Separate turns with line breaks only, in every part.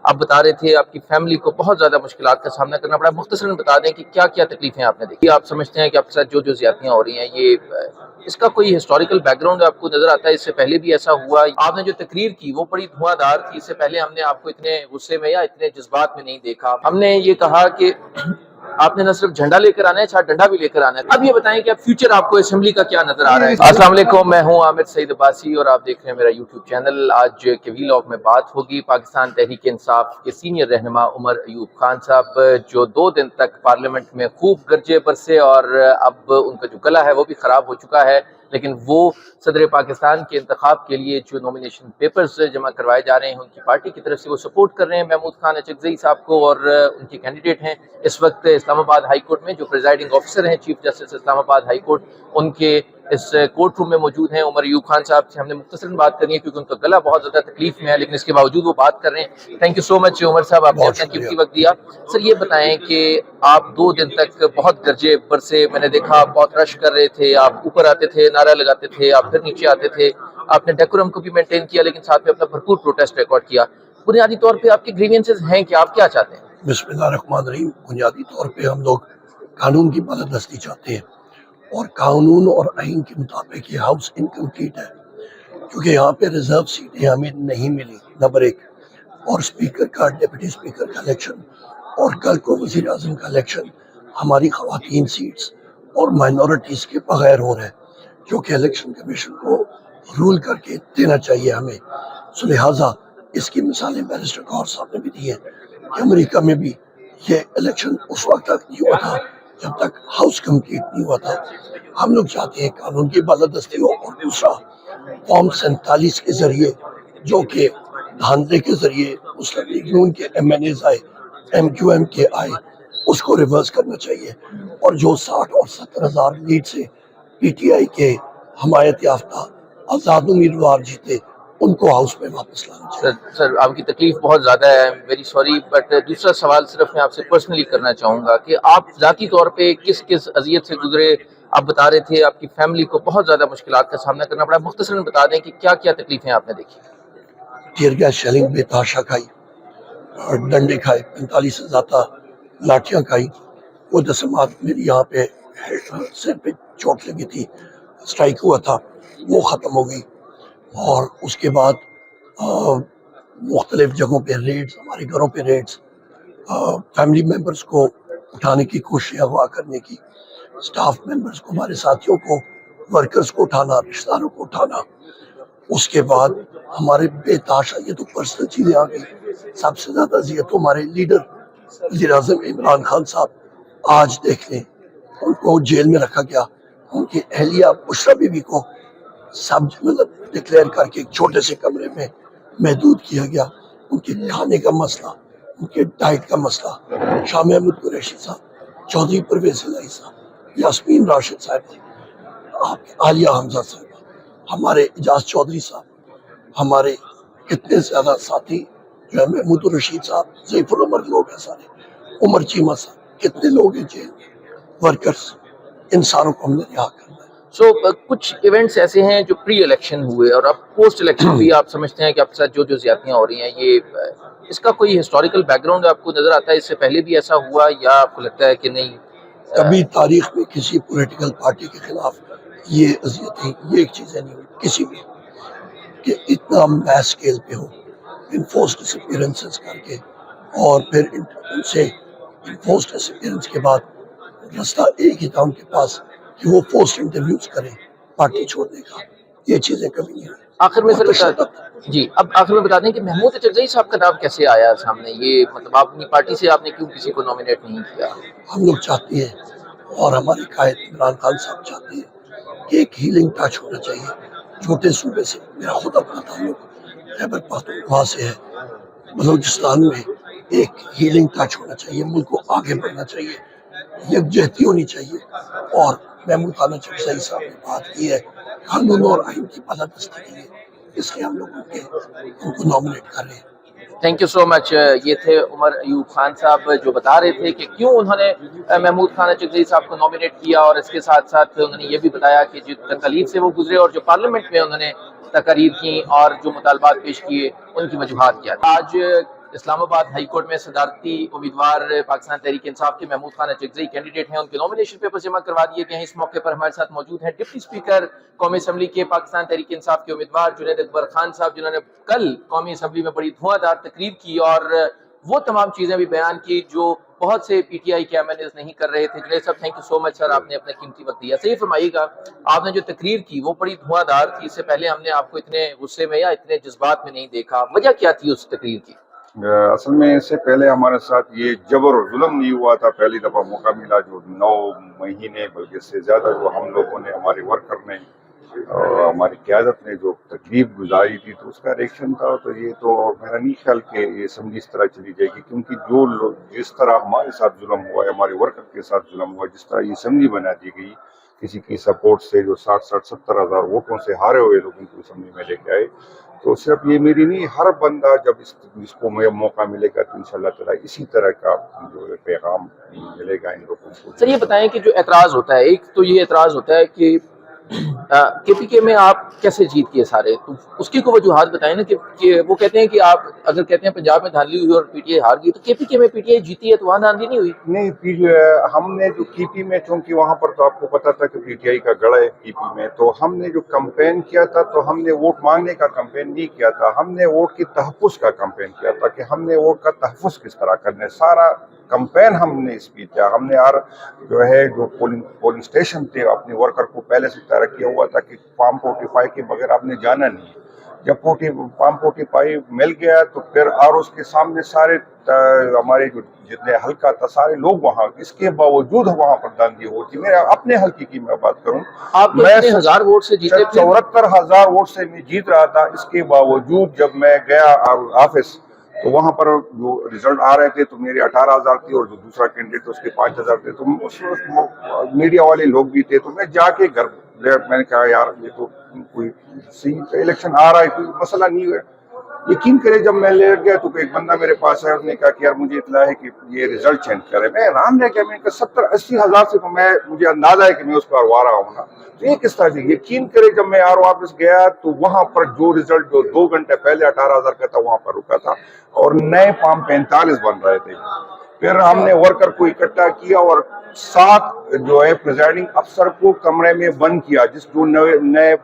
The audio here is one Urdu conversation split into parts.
آپ بتا رہے تھے آپ کی فیملی کو بہت زیادہ مشکلات کا سامنا کرنا پڑا. مختصراً بتا دیں کہ کیا کیا تکلیفیں آپ نے دیکھی. آپ سمجھتے ہیں کہ آپ کے ساتھ جو زیادتیاں ہو رہی ہیں یہ اس کا کوئی ہسٹوریکل بیک گراؤنڈ آپ کو نظر آتا ہے؟ اس سے پہلے بھی ایسا ہوا؟ آپ نے جو تقریر کی وہ بڑی دھواں دھار تھی. اس سے پہلے ہم نے آپ کو اتنے غصے میں یا اتنے جذبات میں نہیں دیکھا. ہم نے یہ کہا کہ آپ نے نہ صرف جھنڈا لے کر آنا ہے, 4 ڈنڈا بھی لے کر آنا ہے. اب یہ بتائیں کہ اب فیوچر آپ کو اسمبلی کا کیا نظر آ رہا ہے؟ السلام علیکم, میں ہوں عامر سعید عباسی اور آپ دیکھ رہے ہیں میرا یوٹیوب چینل. آج کے ویلاگ میں بات ہوگی پاکستان تحریک انصاف کے سینئر رہنما عمر ایوب خان صاحب, جو 2 دن تک پارلیمنٹ میں خوب گرجے برسے اور اب ان کا جو گلا ہے وہ بھی خراب ہو چکا ہے, لیکن وہ صدر پاکستان کے انتخاب کے لیے جو نومینیشن پیپرز جمع کروائے جا رہے ہیں ان کی پارٹی کی طرف سے وہ سپورٹ کر رہے ہیں محمود خان اچکزئی صاحب کو, اور ان کے کینڈیڈیٹ ہیں اس وقت اسلام آباد ہائی کورٹ میں جو پریزائڈنگ آفیسر ہیں چیف جسٹس اسلام آباد ہائی کورٹ, ان کے اس کورٹ روم میں موجود ہیں. عمر ایوب خان صاحب سے ہم نے مختصراً بات کرنی ہے کیونکہ ان کا گلا بہت زیادہ تکلیف میں ہے, لیکن اس کے باوجود وہ بات کر رہے ہیں. تھینک یو سو مچ عمر صاحب, آپ نے اپنا قیمتی وقت دیا. سر یہ بتائیں کہ آپ 2 دن تک بہت گرجے برسے, میں نے دیکھا آپ بہت رش کر رہے تھے, آپ اوپر آتے تھے نعرہ لگاتے تھے, آپ پھر نیچے آتے تھے, آپ نے ڈیکورم کو بھی مینٹین کیا لیکن ساتھ میں اپنا بھرپور پروٹیسٹ ریکارڈ کیا. بنیادی طور پہ آپ کے گریوینسز ہیں کہ آپ کیا چاہتے ہیں؟
بسم اللہ الرحمن الرحیم. بنیادی طور پہ ہم لوگ قانون کی بالادستی چاہتے ہیں, اور قانون اور آئین کے مطابق یہ ہاؤس انکمپلیٹ ہے کیونکہ یہاں پہ ریزرو سیٹیں ہمیں نہیں ملی, نمبر 1, اور اسپیکر کا, ڈپٹی اسپیکر کا الیکشن, اور کل کو وزیر اعظم کا الیکشن ہماری خواتین سیٹس اور مائنورٹیز کے بغیر ہو رہا ہے, جو کہ الیکشن کمیشن کو رول کر کے دینا چاہیے ہمیں. سو لہٰذا اس کی مثالیں بیرسٹر غور صاحب نے بھی دی ہیں کہ امریکہ میں بھی یہ الیکشن اس وقت تک نہیں ہوا تھا جب تک ہاؤس کمپلیٹ نہیں ہوا تھا. ہم لوگ چاہتے ہیں قانون کی بالادستی ہو, اور دوسرا فارم 47 کے ذریعے جو کہ دھاندلے کے ذریعے مسلم لیگ نون کے MNAs آئے, MQM کے آئے, اس کو ریورس کرنا چاہیے, اور جو 60 اور 70 ہزار لیڈ سے PTI کے حمایت یافتہ آزاد امیدوار جیتے ان کو ہاؤس میں واپس لانا چاہیے.
سر آپ کی تکلیف بہت زیادہ ہے, ویری سوری, بٹ دوسرا سوال صرف میں آپ سے پرسنلی کرنا چاہوں گا کہ آپ ذاتی طور پہ کس کس اذیت سے گزرے. آپ بتا رہے تھے آپ کی فیملی کو بہت زیادہ مشکلات کا سامنا کرنا پڑا. مختصراً بتا دیں کہ کیا کیا تکلیفیں آپ نے دیکھی.
ٹیئر گیس شیلنگ بے تحاشا کھائی, اور ڈنڈے کھائے, 45 سے زیادہ لاٹھیاں کھائی. وہ دسمات میری یہاں پہ سر پہ چوٹ لگی تھی, اسٹرائک ہوا تھا, وہ ختم ہو گئی. اور اس کے بعد مختلف جگہوں پہ ریڈز, ہمارے گھروں پہ ریڈز, فیملی ممبرز کو اٹھانے کی کوشش, اغوا کرنے کی, سٹاف ممبرز کو, ہمارے ساتھیوں کو, ورکرز کو اٹھانا, رشتہ داروں کو اٹھانا. اس کے بعد ہمارے بے تحاشا, یہ تو پرسنل چیزیں آ گئی, سب سے زیادہ اذیت تو ہمارے لیڈر وزیر اعظم عمران خان صاحب, آج دیکھ لیں ان کو جیل میں رکھا گیا. ان کی اہلیہ بشریٰ بی بی کو سب مطلب ڈکلیئر کر کے ایک چھوٹے سے کمرے میں محدود کیا گیا. ان کے کھانے کا مسئلہ, ان کے ڈائٹ کا مسئلہ, شاہ محمود قریشی صاحب, چودھری پرویز الہی صاحب, یاسمین راشد صاحب, آپ کے عالیہ حمزہ صاحب, ہمارے اعجاز چودھری صاحب, ہمارے کتنے زیادہ ساتھی جو ہے, محمود الرشید صاحب, ضیف العمر لوگ ہیں سارے, عمر چیمہ صاحب, کتنے لوگ ہیں جیل میں, ورکرز, ان ساروں کو ہم نے رہا کرنا ہے.
سو کچھ ایونٹس ایسے ہیں جو پری الیکشن ہوئے, اور اب پوسٹ الیکشن بھی آپ سمجھتے ہیں کہ آپ کے ساتھ جو زیادتیاں ہو رہی ہیں, یہ اس کا کوئی ہسٹوریکل بیک گراؤنڈ آپ کو نظر آتا ہے؟ اس سے پہلے بھی ایسا ہوا یا آپ کو لگتا ہے کہ نہیں؟
کبھی تاریخ میں کسی پولیٹیکل پارٹی کے خلاف یہ اذیتیں, یہ ایک چیزیں نہیں ہوئی کسی بھی, کہ اتنا میس اسکیل پہ ہو, انفورسڈ ڈسپیئرنسز کر کے, اور پھر ان سے انفورسڈ ڈسپیئرنس کے بعد رستہ ایک ہی تھا ان کے پاس کہ وہ پوسٹ انٹرویوز کریں پارٹی چھوڑنے کا. یہ چیزیں کبھی نہیں ہوئی.
آخر میں سر جی, اب آخر میں بتا دیں کہ محمود اچکزئی صاحب کا نام کیسے آیا سامنے؟ یہ مطلب آپ اپنی پارٹی سے آپ نے کیوں کسی کو نامینیٹ نہیں کیا؟
ہم لوگ چاہتے ہیں, اور ہمارے قائد عمران خان صاحب چاہتے ہیں کہ ایک ہیلنگ ٹچ ہونا چاہیے چھوٹے صوبے سے. میرا خود اپنا تعلق خیبر پختونخوا سے ہے, بلوچستان میں ایک ہیلنگ ٹچ ہونا چاہیے, ملک کو آگے بڑھنا چاہیے, یکجہتی ہونی چاہیے. اور محمود خان اچکزئی صاحب نے بات کی ہے قانون اور آئین کی بالادستی کے لیے, اس لیے ہم لوگ ان کو نامینیٹ کر رہے ہیں.
تھینک یو سو مچ. یہ تھے عمر ایوب خان صاحب جو بتا رہے تھے کہ کیوں انہوں نے محمود خان اچکزئی صاحب کو نامینیٹ کیا, اور اس کے ساتھ ساتھ انہوں نے یہ بھی بتایا کہ جو تکالیف سے وہ گزرے اور جو پارلیمنٹ میں انہوں نے تقاریر کی اور جو مطالبات پیش کیے ان کی وجوہات کیا. آج اسلام آباد ہائی کورٹ میں صدارتی امیدوار پاکستان تحریک انصاف کے محمود خان اچکزئی کینڈیڈیٹ ہیں، ان کے نامینیشن پیپر جمع کروا دیے گئے ہیں۔ اس موقع پر ہمارے ساتھ موجود ہیں ڈپٹی اسپیکر قومی اسمبلی کے پاکستان تحریک انصاف کے امیدوار جنید اکبر خان صاحب، جنہوں نے کل قومی اسمبلی میں بڑی دھواں دار تقریر کی اور وہ تمام چیزیں بھی بیان کی جو بہت سے پی ٹی آئی کے ایم این ایز نہیں کر رہے تھے۔ جنید صاحب تھینک یو سو مچ سر، آپ نے اپنا قیمتی وقت دیا۔ صحیح فرمائیے گا، آپ نے جو تقریر کی وہ بڑی دھواں دار تھی، اس سے پہلے ہم نے آپ کو اتنے غصے میں یا اتنے جذبات میں نہیں دیکھا، وجہ کیا تھی اس تقریر کی؟
اصل میں اس سے پہلے ہمارے ساتھ یہ جبر اور ظلم نہیں ہوا تھا۔ پہلی دفعہ موقع ملا جو 9 مہینے بلکہ اس سے زیادہ جو ہم لوگوں نے، ہمارے ورکر نے اور ہماری قیادت نے جو تکلیف گزاری تھی تو اس کا ریئیکشن تھا۔ تو یہ تو میرا نہیں خیال کہ یہ اسمبلی اس طرح چلی جائے گی، کیونکہ جو جس طرح ہمارے ساتھ ظلم ہوا ہے، ہمارے ورکر کے ساتھ ظلم ہوا ہے، جس طرح یہ اسمبلی بنا دی گئی کسی کی سپورٹ سے، جو 60-70 ہزار ووٹوں سے ہارے ہوئے لوگوں کو اسمبلی میں لے کے آئے، تو صرف یہ میری نہیں، ہر بندہ جب اس کو موقع ملے گا تو انشاءاللہ تعالی اسی طرح کا جو پیغام ملے گا ان لوگوں کو۔
سر یہ بتائیں کہ جو اعتراض ہوتا ہے، ایک تو یہ اعتراض ہوتا ہے کہ کے پی کے میں آپ کیسے جیت گئے سارے، تو اس کی کو وجوہات بتائیں نا کہ وہ کہتے ہیں کہ آپ اگر کہتے ہیں پنجاب میں دھاندلی ہوئی اور پی ٹی آئی ہار گئی، تو کے پی کے میں پی ٹی آئی جیتی ہے تو وہاں دھاندلی نہیں ہوئی؟
نہیں، ہم نے جو کی پی میں، چونکہ وہاں پر تو آپ کو پتا تھا کہ پی ٹی آئی کا گڑھ ہے کی پی میں، تو ہم نے جو کمپین کیا تھا تو ہم نے ووٹ مانگنے کا کمپین نہیں کیا تھا، ہم نے ووٹ کی تحفظ کا کمپین کیا تھا کہ ہم نے ووٹ کا تحفظ کس طرح کرنا ہے۔ سارا کمپین ہم نے اس پہ کیا، ہم نے ہر جو پولنگ اسٹیشن تھے اپنے ورکر کو پہلے سے طے کیا ہوا تھا کہ فارم 45 کے بغیر آپ نے جانا نہیں ہے۔ جب فارم 45 مل گیا تو پھر اور اس کے سامنے سارے ہمارے جو جتنے حلقہ تھا سارے لوگ وہاں، اس کے باوجود وہاں پر دھاندلی ہوتی۔ میرے اپنے حلقے کی میں بات کروں،
میں 1000 ووٹ سے جیتے تھے،
74,000 ووٹ سے میں جیت رہا تھا۔ اس کے باوجود جب میں گیا آفس تو وہاں پر جو ریزلٹ آ رہے تھے تو میرے 18,000 تھی اور جو دوسرا کینڈیڈیٹ تھا اس کے 5,000 تھے، تو میڈیا والے لوگ بھی تھے، تو میں جا کے گھر میں نے کہا یار یہ تو کوئی الیکشن آ رہا ہے، کوئی مسئلہ نہیں ہے۔ یقین کرے جب میں لے گیا تو ایک بندہ میرے پاس ہے، اس نے کہا کہ یار مجھے اطلاع ہے کہ یہ ریزلٹ چینج کرے۔ میں حیران رہ گیا، میں نے کہا 70-80 ہزار سے تو مجھے اندازہ ہے کہ میں اس کو ہروا رہا ہوں نا، تو یہ کس طرح سے؟ یقین کرے جب میں آر واپس گیا تو وہاں پر جو ریزلٹ جو 2 گھنٹے پہلے 18,000 کا تھا وہاں پر رکا تھا اور نئے فارم 45 بن رہے تھے۔ پھر ہم نے ورکر کو اکٹھا کیا اور 7 جو ہے پریزائڈنگ افسر کو کمرے میں بند کیا، جس جو نئے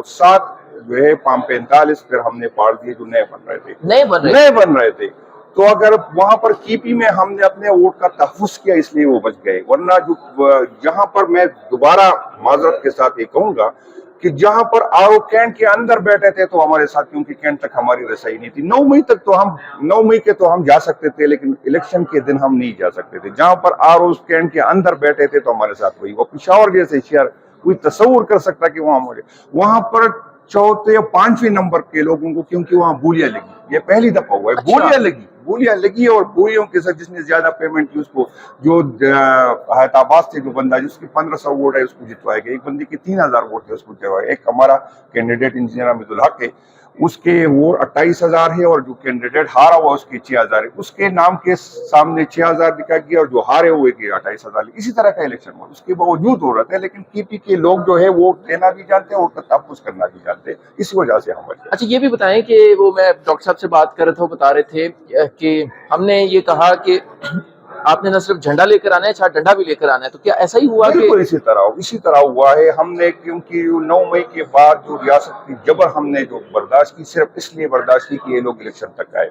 7 جو ہے فارم 45 پھر ہم نے پاڑ دیے جو نئے بن رہے تھے۔ تو اگر وہاں پر کی پی میں ہم نے اپنے ووٹ کا تحفظ کیا اس لیے وہ بچ گئے، ورنہ جو جہاں پر میں دوبارہ معذرت کے ساتھ یہ کہوں گا کہ جہاں پر آر او کینٹ کے اندر بیٹھے تھے تو ہمارے ساتھ، کیونکہ کینٹ تک ہماری رسائی نہیں تھی، 9 مئی تک تو 9 مئی کے تو ہم جا سکتے تھے لیکن الیکشن کے دن ہم نہیں جا سکتے تھے۔ جہاں پر آر او کینٹ کے اندر بیٹھے تھے تو ہمارے ساتھ وہی، وہ پشاور جیسے شہر کوئی تصور کر سکتا کہ وہاں پر 4 یا 5ویں نمبر کے لوگوں کو، کیونکہ وہاں بولیاں لگی، یہ پہلی دفعہ ہوا ہے، بولیاں لگی اور بولیوں کے ساتھ جس نے زیادہ پیمنٹ کی اس کو، جو حیات آباد سے جو بندہ جس کی 1500 ووٹ ہے اس کو جتوائے گئے، ایک بندے کی 3000 ووٹ ہے اس کو جتوائے، ایک ہمارا کینڈیڈیٹ انجینئر حمید الحق ہے اس کے ووٹ 28,000 ہے اور جو کینڈیڈیٹ ہارا ہوا اس کے 6,000 ہے، اس کے نام کے سامنے 6,000 لکھا گیا اور جو ہارے ہوئے کے 28,000۔ اسی طرح کا الیکشن ہوا، اس کے باوجود ہو رہا تھا، لیکن کی پی کے لوگ جو ہے ووٹ دینا بھی جانتے ہیں اور تحفظ کرنا بھی جانتے ہیں، اس وجہ سے ہم بچے۔
اچھا یہ بھی بتائیں کہ وہ میں ڈاکٹر صاحب سے بات کر رہا تھا، وہ بتا رہے تھے کہ ہم نے یہ کہا کہ آپ نے نہ صرف جھنڈا لے کر آنا ہے، چھاٹ ڈنڈا بھی لے کر آنا ہے، تو کیا ایسا ہی ہوا؟
بالکل اسی طرح ہوا ہے۔ ہم نے کیونکہ 9 مئی کے بعد جو ریاست کی جبر ہم نے جو برداشت کی، صرف اس لیے برداشت کی کہ یہ لوگ الیکشن تک آئے،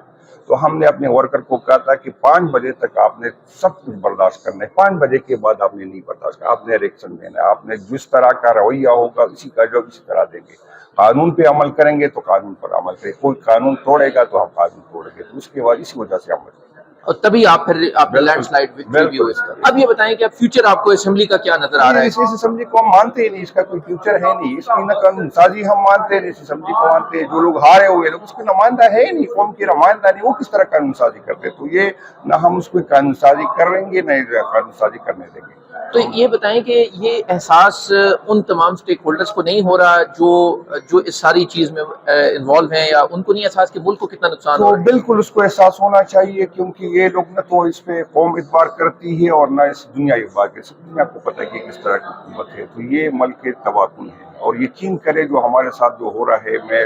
تو ہم نے اپنے ورکر کو کہا تھا کہ 5 بجے تک آپ نے سب کچھ برداشت کرنا ہے، 5 بجے کے بعد آپ نے نہیں برداشت کرنا، آپ نے الیکشن دینا ہے، آپ نے جس طرح کا رویہ ہوگا اسی کا جواب اسی طرح دیں گے، قانون پہ عمل کریں گے تو قانون پر عمل کریں، کوئی قانون توڑے گا تو ہم قانون توڑیں گے، تو اس کے بعد اسی وجہ سے عمل کریں
اور تبھی آپ لینڈ سلائڈ بھی ہوئے۔ اب یہ بتائیں کہ اب فیوچر آپ کو اسمبلی کا کیا نظر آ رہا ہے؟
اس اسمبلی کو ہم مانتے ہی نہیں، اس کا کوئی فیوچر ہے نہیں، اس کی نہ قانون سازی ہم مانتے ہیں، اس اسمبلی کو مانتے ہیں، جو لوگ ہارے ہوئے لوگ اس کے نمائندہ ہے نہیں، قوم کی نمائندہ نہیں، وہ کس طرح قانون سازی کرتے؟ تو یہ نہ ہم اس کو قانون سازی کریں گے نہ قانون سازی کرنے دیں گے۔
تو یہ بتائیں کہ یہ احساس ان تمام سٹیک ہولڈرز کو نہیں ہو رہا جو اس ساری چیز میں انوالو ہیں، یا ان کو نہیں احساس کہ ملک کو کتنا نقصان ہو رہا ہے؟
بالکل اس کو احساس ہونا چاہیے، کیونکہ یہ لوگ نہ تو اس پہ قوم اعتبار کرتی ہے اور نہ اس دنیا اعتبار کرتی ہے. سب دنیا کو پتہ ہے کہ کس طرح کی حکومت ہے. تو یہ ملک تباکن ہے. اور یقین کرے جو ہمارے ساتھ جو ہو رہا ہے، میں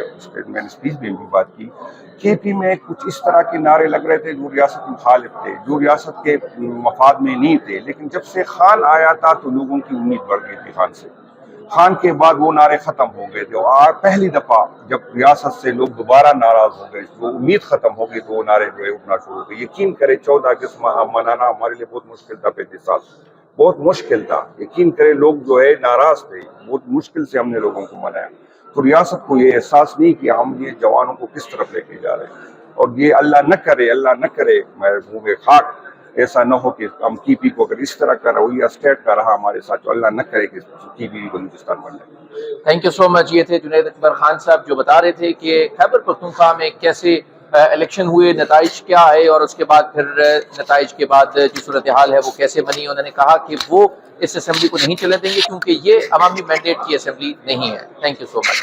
نے اسپیچ میں بھی بات کی، کے پی میں کچھ اس طرح کے نعرے لگ رہے تھے جو ریاست مخالف تھے، جو ریاست کے مفاد میں نہیں تھے، لیکن جب سے خان آیا تھا تو لوگوں کی امید بڑھ گئی تھی خان سے. خان کے بعد وہ نعرے ختم ہو گئے تھے، اور پہلی دفعہ جب ریاست سے لوگ دوبارہ ناراض ہو گئے، وہ امید ختم ہو گئی تو وہ نعرے جو ہے اٹھنا شروع ہو گئے. یقین کرے 14 اگست منانا ہمارے لیے بہت مشکل تھا. 35 سال بہت مشکل تھا. یقین کرے لوگ جو ہے ناراض تھے، بہت مشکل سے ہم نے لوگوں کو منایا. تو ریاست کو یہ احساس نہیں کہ ہم یہ جوانوں کو کس طرف لے کے جا رہے ہیں. اور یہ اللہ نہ کرے میں منہ خاک ایسا نہ ہو کہ ہم کی پی کو اگر اس طرح کا رویہ اسٹیٹ کا رہا ہمارے ساتھ، تو اللہ نہ کرے کہ کی پی بلوچستان بن جائے.
تھینک یو سو مچ. یہ تھے جنید اکبر خان صاحب جو بتا رہے تھے کہ خیبر پختونخوا میں کیسے الیکشن ہوئے، نتائج کیا ہے، اور اس کے بعد پھر نتائج کے بعد جو صورتحال ہے وہ کیسے بنی. انہوں نے کہا کہ وہ اس اسمبلی کو نہیں چلنے دیں گے کیونکہ یہ عوامی مینڈیٹ کی اسمبلی نہیں ہے. Thank you so much.